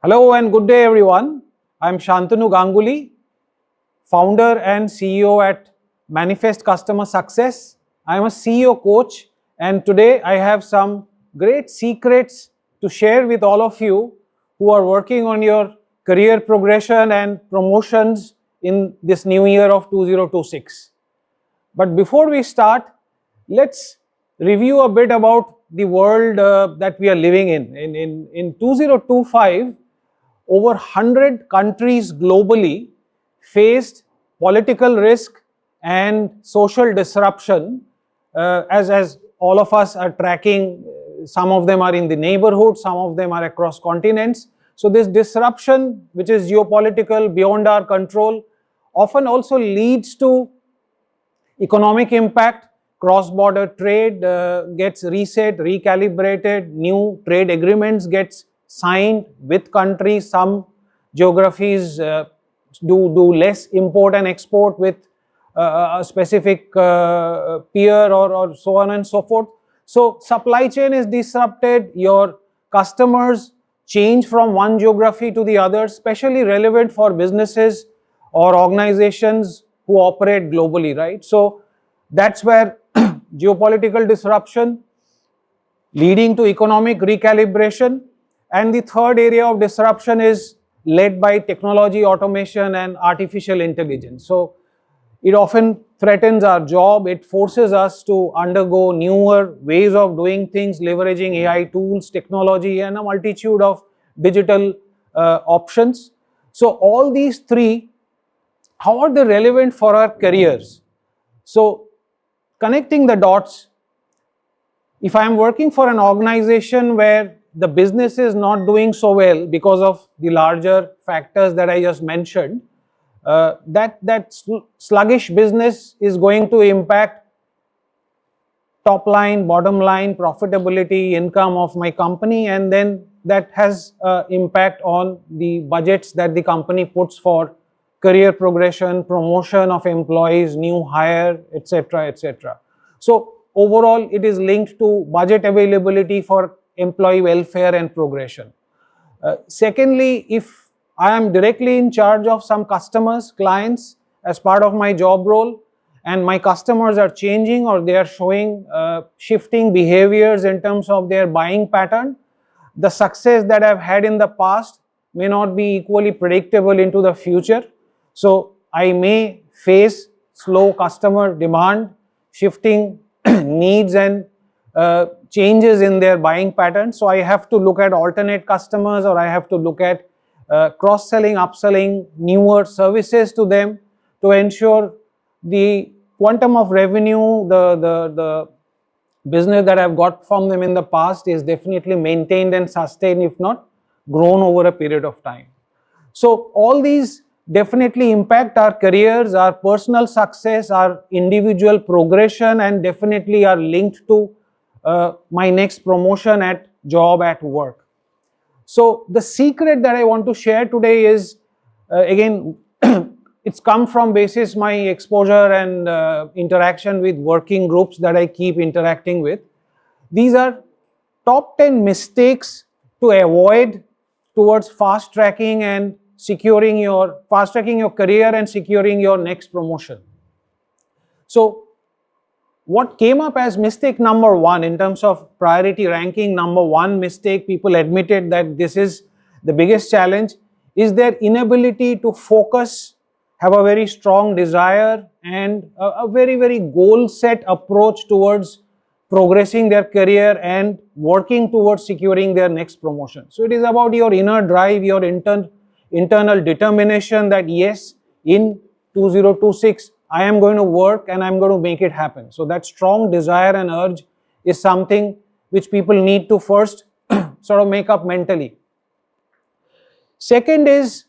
Hello and good day everyone. I'm Santanu Ganguly, founder and CEO at Manifest Customer Success. I'm a CEO coach and today I have some great secrets to share with all of you who are working on your career progression and promotions in this new year of 2026. But before we start, let's review a bit about the world that we are living in. In 2025, over 100 countries globally faced political risk and social disruption, as all of us are tracking. Some of them are in the neighborhood, some of them are across continents. So this disruption, which is geopolitical, beyond our control, often also leads to economic impact. Cross-border trade gets reset, recalibrated, new trade agreements gets signed with countries. Some geographies do less import and export with a specific peer or so on and so forth. So supply chain is disrupted, your customers change from one geography to the other, especially relevant for businesses or organizations who operate globally, right? So that's where geopolitical disruption leading to economic recalibration. And the third area of disruption is led by technology, automation, and artificial intelligence. So it often threatens our job. It forces us to undergo newer ways of doing things, leveraging AI tools, technology, and a multitude of digital options. So all these three, how are they relevant for our careers? So connecting the dots, if I am working for an organization where the business is not doing so well because of the larger factors that I just mentioned, that sluggish business is going to impact top line, bottom line, profitability, income of my company, and then that has impact on the budgets that the company puts for career progression, promotion of employees, new hire, etc., etc. So overall, it is linked to budget availability for employee welfare and progression. Secondly, if I am directly in charge of some customers, clients, as part of my job role, and my customers are changing or they are showing shifting behaviors in terms of their buying pattern, the success that I've had in the past may not be equally predictable into the future. So I may face slow customer demand, shifting needs and changes in their buying patterns. So I have to look at alternate customers, or I have to look at cross-selling, upselling newer services to them to ensure the quantum of revenue, the business that I've got from them in the past is definitely maintained and sustained, if not grown over a period of time. So all these definitely impact our careers, our personal success, our individual progression, and definitely are linked to my next promotion at job, at work. So the secret that I want to share today is, again, it's come from basis my exposure and interaction with working groups that I keep interacting with. These are top 10 mistakes to avoid towards fast tracking your career and securing your next promotion. So what came up as mistake number one in terms of priority ranking, number one mistake, people admitted that this is the biggest challenge, is their inability to focus, have a very strong desire and a very, very goal set approach towards progressing their career and working towards securing their next promotion. So it is about your inner drive, your internal determination that yes, in 2026, I am going to work and I'm going to make it happen. So that strong desire and urge is something which people need to first sort of make up mentally. Second is,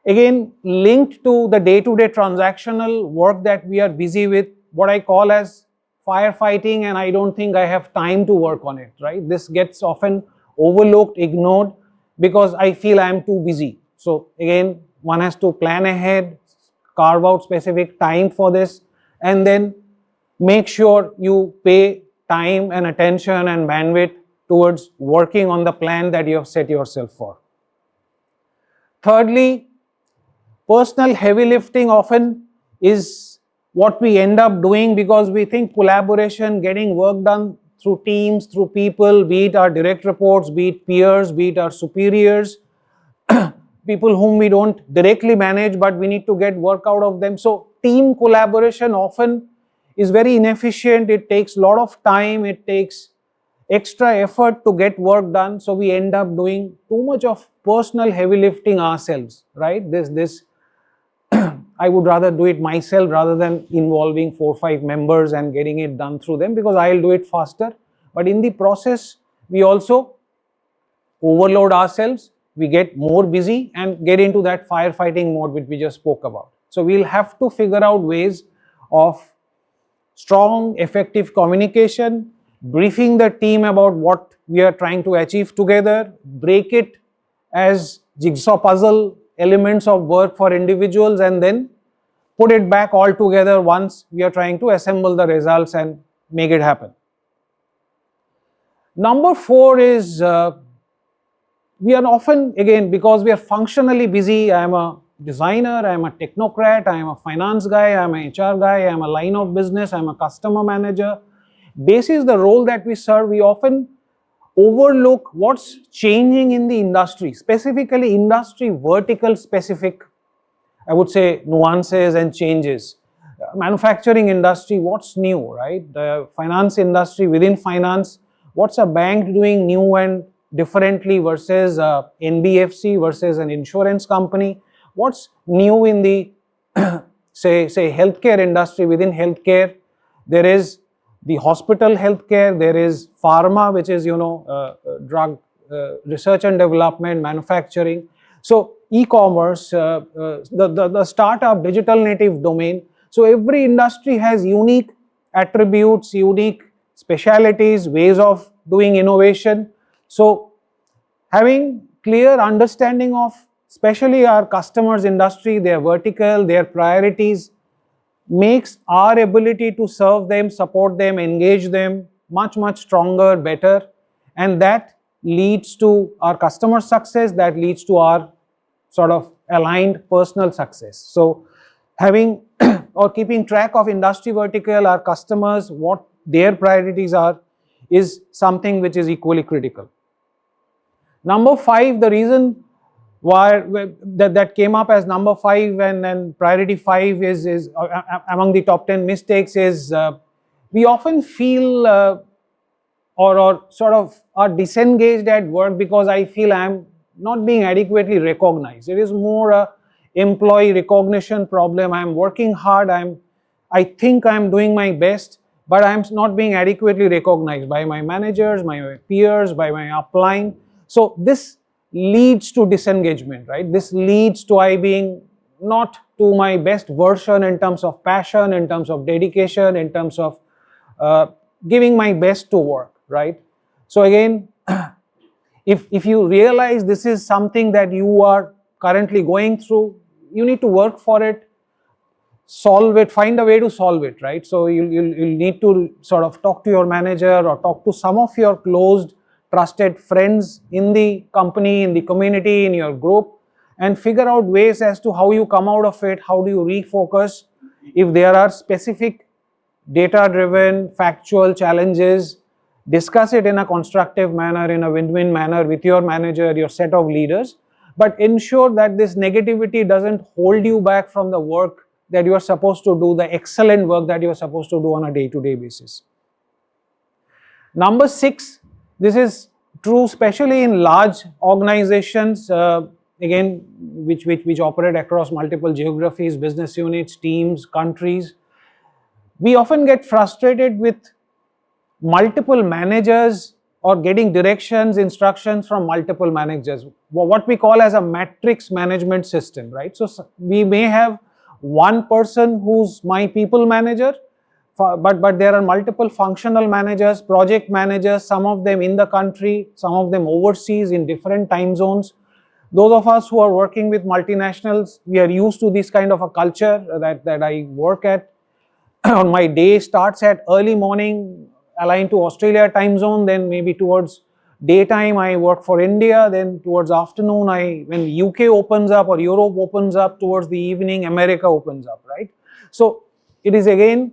again, linked to the day-to-day transactional work that we are busy with, what I call as firefighting, and I don't think I have time to work on it, right? This gets often overlooked, ignored, because I feel I am too busy. So again, one has to plan ahead, carve out specific time for this, and then make sure you pay time and attention and bandwidth towards working on the plan that you have set yourself for. Thirdly, personal heavy lifting often is what we end up doing because we think collaboration, getting work done through teams, through people, be it our direct reports, be it peers, be it our superiors, people whom we don't directly manage, but we need to get work out of them. So team collaboration often is very inefficient. It takes a lot of time. It takes extra effort to get work done. So we end up doing too much of personal heavy lifting ourselves, right? This I would rather do it myself rather than involving 4 or 5 members and getting it done through them, because I'll do it faster. But in the process, we also overload ourselves, we get more busy and get into that firefighting mode which we just spoke about. So we'll have to figure out ways of strong, effective communication, briefing the team about what we are trying to achieve together, break it as jigsaw puzzle elements of work for individuals, and then put it back all together once we are trying to assemble the results and make it happen. Number 4 is we are often, again, because we are functionally busy. I am a designer, I am a technocrat, I am a finance guy, I am an HR guy, I am a line of business, I am a customer manager. Basis the role that we serve, we often overlook what's changing in the industry, specifically industry vertical specific, I would say, nuances and changes. Manufacturing industry, what's new, right? The finance industry, within finance, what's a bank doing new and differently versus NBFC versus an insurance company? What's new in the say healthcare industry? Within healthcare, there is the hospital healthcare, there is pharma, which is drug research and development, manufacturing. So e-commerce, the startup digital native domain. So every industry has unique attributes, unique specialities, ways of doing innovation. So having clear understanding of especially our customers' industry, their vertical, their priorities, makes our ability to serve them, support them, engage them much stronger, better, and that leads to our customer success, that leads to our sort of aligned personal success. So having or keeping track of industry vertical, our customers, what their priorities are, is something which is equally critical. Number 5, the reason why that came up as number 5 and priority 5 is among the top 10 mistakes is we often feel or sort of are disengaged at work because I feel I am not being adequately recognized. It is more a employee recognition problem. I am working hard, I think I am doing my best, but I am not being adequately recognized by my managers, my peers, by my upline. So this leads to disengagement, right? This leads to I being not to my best version in terms of passion, in terms of dedication, in terms of giving my best to work, right? So again, if you realize this is something that you are currently going through, you need to work for it, solve it, find a way to solve it, right? So you'll need to sort of talk to your manager or talk to some of your closed, trusted friends in the company, in the community, in your group, and figure out ways as to how you come out of it, how do you refocus. If there are specific data-driven, factual challenges, discuss it in a constructive manner, in a win-win manner with your manager, your set of leaders, but ensure that this negativity doesn't hold you back from the work that you are supposed to do, the excellent work that you are supposed to do on a day-to-day basis. Number 6, this is true especially in large organizations, again, which operate across multiple geographies, business units, teams, countries. We often get frustrated with multiple managers or getting directions, instructions from multiple managers, what we call as a matrix management system, right? So we may have one person who's my people manager, but there are multiple functional managers, project managers, some of them in the country, some of them overseas in different time zones. Those of us who are working with multinationals, we are used to this kind of a culture that I work at. On my day starts at early morning, aligned to Australia time zone, then maybe towards daytime I work for India, then towards afternoon when UK opens up or Europe opens up, towards the evening America opens up, right? So it is again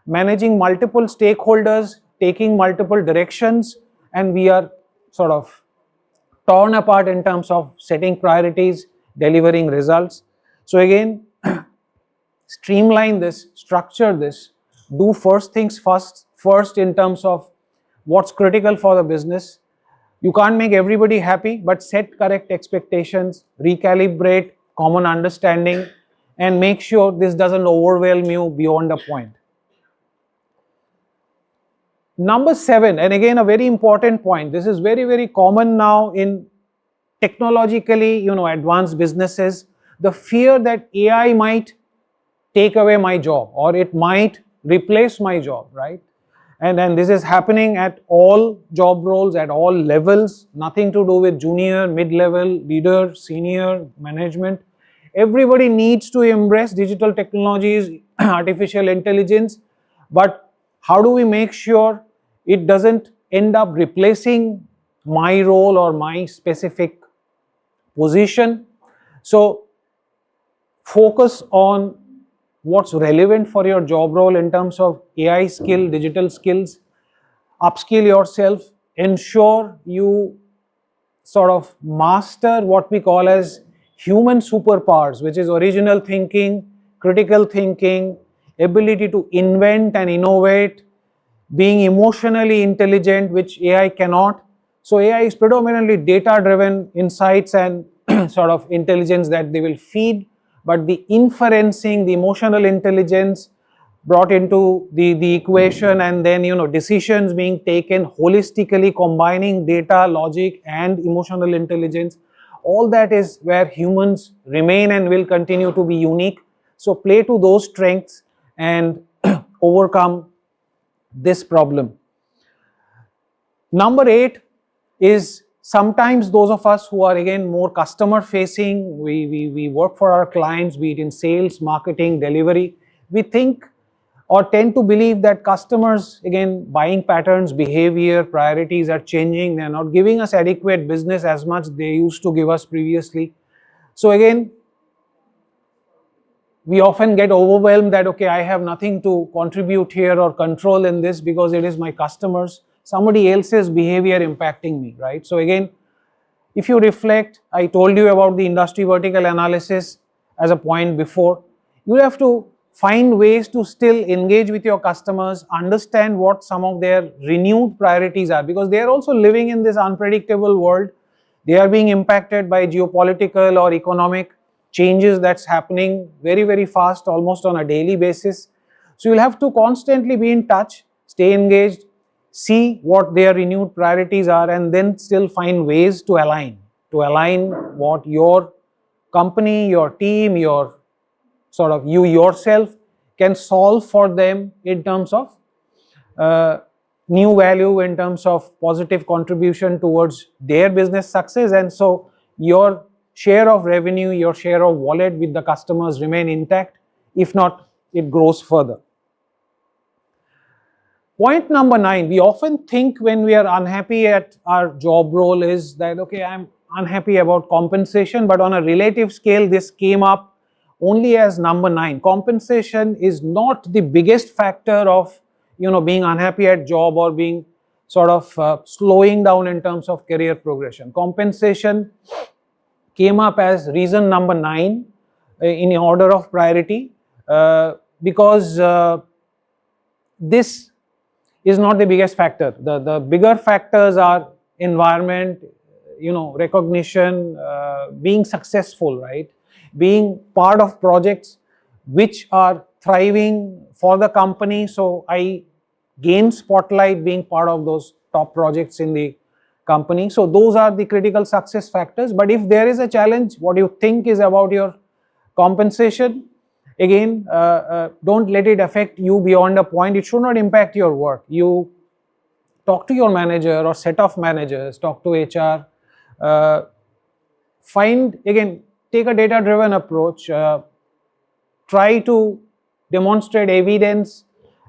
managing multiple stakeholders, taking multiple directions, and we are sort of torn apart in terms of setting priorities, delivering results. So again, streamline this, structure this, do first things first in terms of what's critical for the business. You can't make everybody happy, but set correct expectations, recalibrate common understanding, and make sure this doesn't overwhelm you beyond a point. Number 7, and again a very important point, this is very, very common now in technologically, advanced businesses, the fear that AI might take away my job or it might replace my job, right? And this is happening at all job roles, at all levels, nothing to do with junior, mid-level, leader, senior, management. Everybody needs to embrace digital technologies, artificial intelligence, but how do we make sure it doesn't end up replacing my role or my specific position? So focus on what's relevant for your job role in terms of AI skill, digital skills, upskill yourself, ensure you sort of master what we call as human superpowers, which is original thinking, critical thinking, ability to invent and innovate, being emotionally intelligent, which AI cannot. So AI is predominantly data-driven insights and sort of intelligence that they will feed, but the inferencing, the emotional intelligence brought into the equation, and then decisions being taken holistically, combining data, logic and emotional intelligence, all that is where humans remain and will continue to be unique. So play to those strengths and overcome this problem. Number 8 is, sometimes those of us who are again more customer facing, we work for our clients, be it in sales, marketing, delivery, we think or tend to believe that customers, again, buying patterns, behavior, priorities are changing, they are not giving us adequate business as much they used to give us previously. So again, we often get overwhelmed that, okay, I have nothing to contribute here or control in this because it is my customers, somebody else's behavior impacting me, right? So again, if you reflect, I told you about the industry vertical analysis as a point before, you have to find ways to still engage with your customers, understand what some of their renewed priorities are, because they are also living in this unpredictable world. They are being impacted by geopolitical or economic changes that's happening very, very fast, almost on a daily basis. So you'll have to constantly be in touch, stay engaged, see what their renewed priorities are, and then still find ways to align what your company, your team, your sort of you yourself can solve for them in terms of new value, in terms of positive contribution towards their business success. And so your share of revenue, your share of wallet with the customers remain intact. If not, it grows further. Point number 9, we often think when we are unhappy at our job role is that, okay, I'm unhappy about compensation, but on a relative scale, this came up only as number 9. Compensation is not the biggest factor of, being unhappy at job or being sort of slowing down in terms of career progression. Compensation came up as reason number 9 in order of priority because this is not the biggest factor. The bigger factors are environment, recognition, being successful, right? Being part of projects which are thriving for the company. So I gain spotlight being part of those top projects in the company. So those are the critical success factors. But if there is a challenge, what you think is about your compensation, again, don't let it affect you beyond a point. It should not impact your work. You talk to your manager or set of managers, talk to HR, take a data-driven approach, try to demonstrate evidence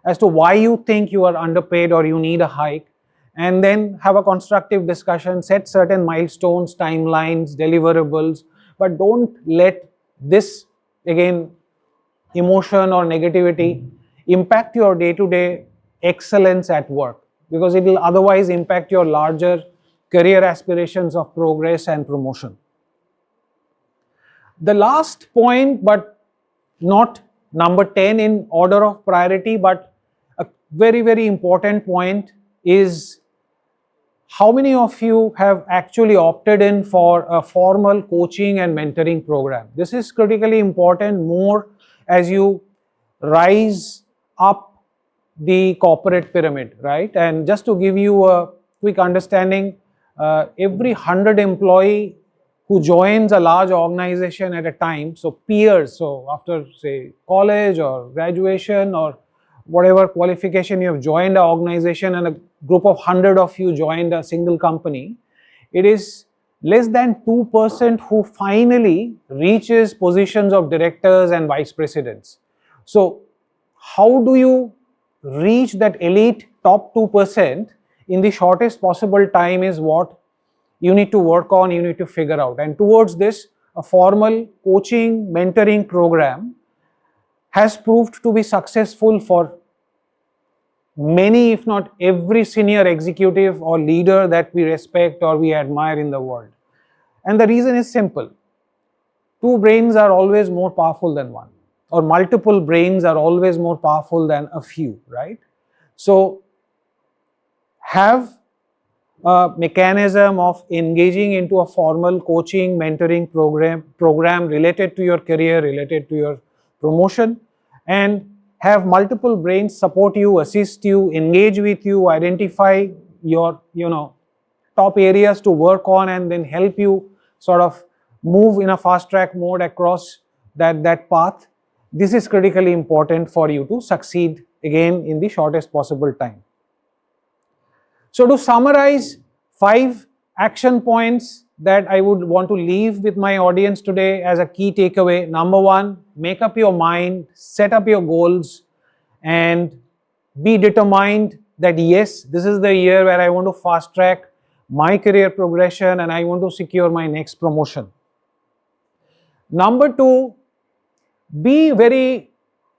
as to why you think you are underpaid or you need a hike, and then have a constructive discussion, set certain milestones, timelines, deliverables, but don't let this, again, emotion or negativity impact your day-to-day excellence at work, because it will otherwise impact your larger career aspirations of progress and promotion. The last point, but not number 10 in order of priority, but a very, very important point, is how many of you have actually opted in for a formal coaching and mentoring program? This is critically important more as you rise up the corporate pyramid, right? And just to give you a quick understanding, every 100 employee who joins a large organization at a time, so peers, so after say college or graduation or whatever qualification you have joined an organization, and a group of 100 of you joined a single company, it is less than 2% who finally reaches positions of directors and vice presidents. So how do you reach that elite top 2% in the shortest possible time is what you need to work on, you need to figure out. And towards this, a formal coaching, mentoring program has proved to be successful for many, if not every senior executive or leader that we respect or we admire in the world. And the reason is simple. Two brains are always more powerful than one, or multiple brains are always more powerful than a few, right? So have a mechanism of engaging into a formal coaching, mentoring program related to your career, related to your promotion, and have multiple brains support you, assist you, engage with you, identify your top areas to work on, and then help you sort of move in a fast track mode across that path. This is critically important for you to succeed again in the shortest possible time. So to summarize, 5 action points that I would want to leave with my audience today as a key takeaway. Number 1, make up your mind, set up your goals, and be determined that yes, this is the year where I want to fast track my career progression and I want to secure my next promotion. Number 2, be very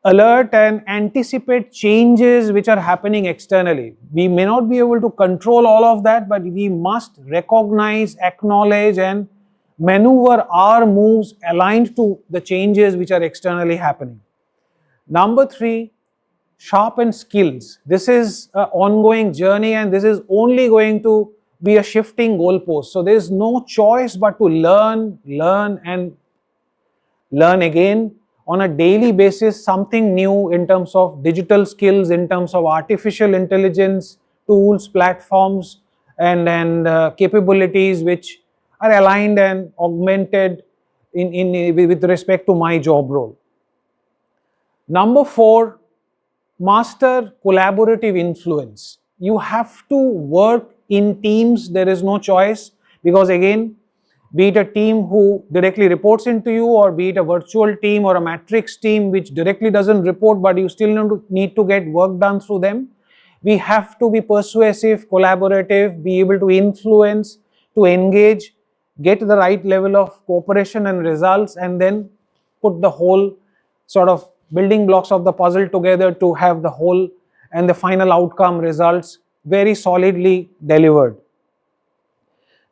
alert and anticipate changes which are happening externally. We may not be able to control all of that, but we must recognize, acknowledge, and maneuver our moves aligned to the changes which are externally happening. Number 3, sharpen skills. This is an ongoing journey and this is only going to be a shifting goalpost. So there is no choice but to learn and learn again on a daily basis, something new in terms of digital skills, in terms of artificial intelligence, tools, platforms, and capabilities which are aligned and augmented with respect to my job role. Number 4, master collaborative influence. You have to work in teams. There is no choice, because again, be it a team who directly reports into you, or be it a virtual team or a matrix team which directly doesn't report but you still need to get work done through them, we have to be persuasive, collaborative, be able to influence, to engage, get the right level of cooperation and results, and then put the whole sort of building blocks of the puzzle together to have the whole and the final outcome results very solidly delivered.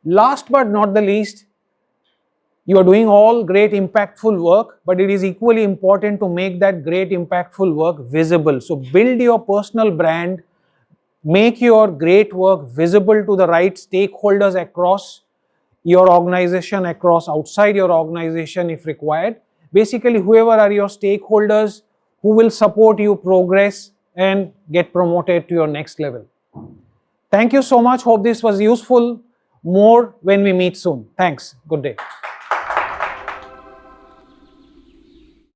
Last but not the least, you are doing all great impactful work, but it is equally important to make that great impactful work visible. So build your personal brand, make your great work visible to the right stakeholders across your organization, across outside your organization if required. Basically, whoever are your stakeholders who will support you progress and get promoted to your next level. Thank you so much. Hope this was useful. More when we meet soon. Thanks. Good day.